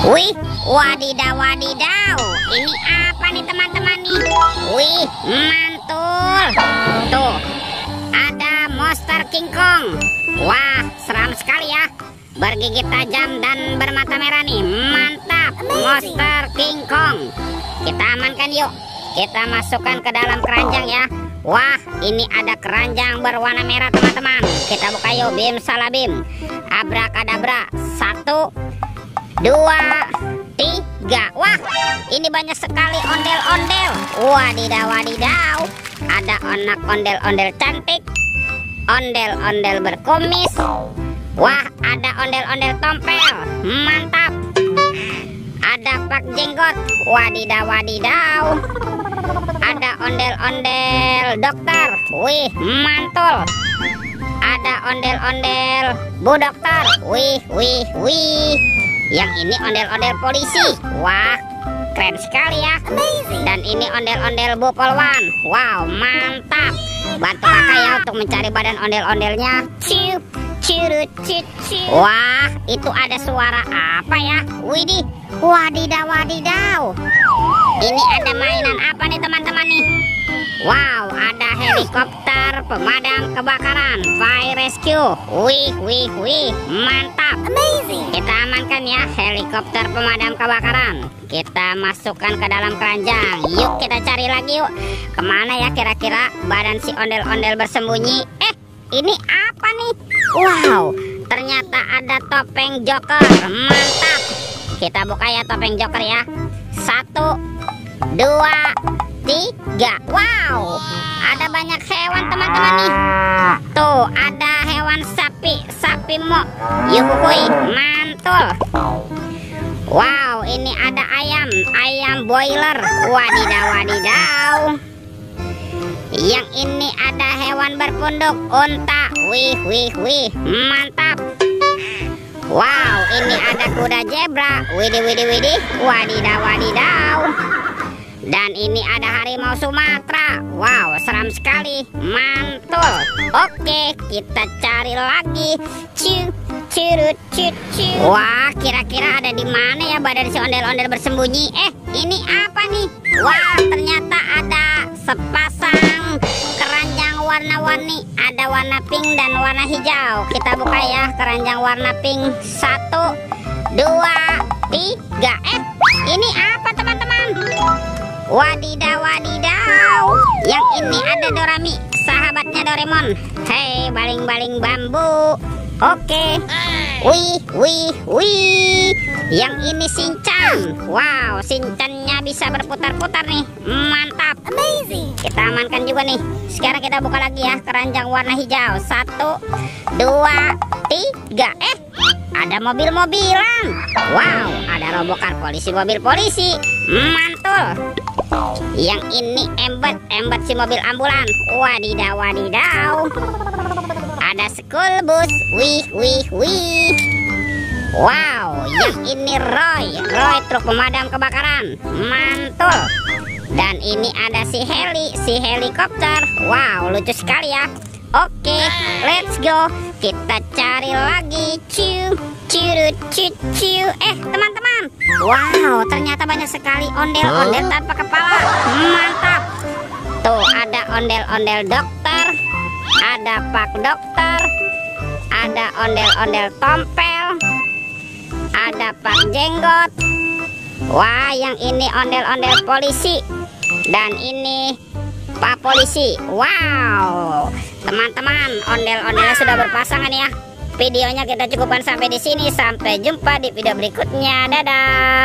Wih, wadidaw wadidaw. Ini apa nih teman-teman nih? Wih, mantul. Tuh, ada monster King Kong. Wah, seram sekali ya. Bergigit tajam dan bermata merah nih. Mantap, monster King Kong. Kita amankan yuk. Kita masukkan ke dalam keranjang ya. Wah, ini ada keranjang berwarna merah teman-teman. Kita buka yuk, bim salah bim. Abrakadabra. 1, 2, 3. Wah, ini banyak sekali ondel-ondel. Wadidaw wadidaw. Ada anak ondel-ondel cantik, ondel-ondel berkumis. Wah, ada ondel-ondel tompel. Mantap. Ada pak jenggot. Wadidaw wadidaw. Ada ondel-ondel dokter. Wih, mantul. Ada ondel-ondel bu dokter. Wih, wih, wih. Yang ini ondel-ondel polisi. Wah, keren sekali ya. Dan ini ondel-ondel bu polwan. Wow, mantap. Bantu kakak ya untuk mencari badan ondel-ondelnya. Ciu, ciu, ciu, ciu. Wah, itu ada suara apa ya? Widih, wadidaw wadidaw. Ini ada mainan apa nih teman-teman nih? Wow, ada helikopter pemadam kebakaran, fire rescue. Wih, wih, wih, mantap. Amazing. Kita amankan ya helikopter pemadam kebakaran. Kita masukkan ke dalam keranjang. Yuk kita cari lagi yuk. Kemana ya kira-kira badan si ondel-ondel bersembunyi? Ini apa nih? Wow, ternyata ada topeng Joker. Mantap. Kita buka ya topeng Joker ya. 1, 2, 3. Wow, ada banyak hewan teman-teman nih. Tuh, ada hewan sapi mo. Yuhui, mantul. Wow, ini ada ayam boiler. Wadidaw wadidaw. Yang ini ada hewan berpunduk, unta. Wih, wih, wih, mantap. Wow, ini ada kuda zebra. Widih, widih, widih. Wadidaw wadidaw. Dan ini ada harimau Sumatera. Wow, seram sekali. Mantul. Oke, kita cari lagi. Ciu, ciu, ciu, ciu. Wah, kira-kira ada di mana ya badan si ondel-ondel bersembunyi? Ini apa nih? Wah, ternyata ada sepasang keranjang warna-warni. Ada warna pink dan warna hijau. Kita buka ya keranjang warna pink. 1, 2, 3. Ini apa teman-teman? Wadidaw wadidaw. Yang ini ada Dorami, sahabatnya Doraemon. Hei, baling-baling bambu. Oke. Wih, wih, wih. Yang ini Shinchan. Wow, Shinchannya bisa berputar-putar nih. Mantap. Amazing. Kita amankan juga nih. Sekarang kita buka lagi ya keranjang warna hijau. 1, 2, 3. Ada mobil-mobilan. Wow, ada robokan polisi, mobil polisi. Mantul. Yang ini embat si mobil ambulan. Wadidaw wadidaw. Ada school bus. Wih, wih, wih. Wow, yang ini Roy truk pemadam kebakaran. Mantul. Dan ini ada si helikopter. Wow, lucu sekali ya. Oke, let's go. Kita cari lagi. Ciu, ciu, ciu, ciu. Teman-teman. Wow, ternyata banyak sekali ondel-ondel tanpa kepala. Mantap. Tuh, ada ondel-ondel dokter. Ada pak dokter. Ada ondel-ondel tompel. Ada pak jenggot. Wah, yang ini ondel-ondel polisi. Dan ini pak polisi. Wow, teman-teman, ondel-ondelnya sudah berpasangan ya. Videonya kita cukupkan sampai di sini. Sampai jumpa di video berikutnya. Dadah.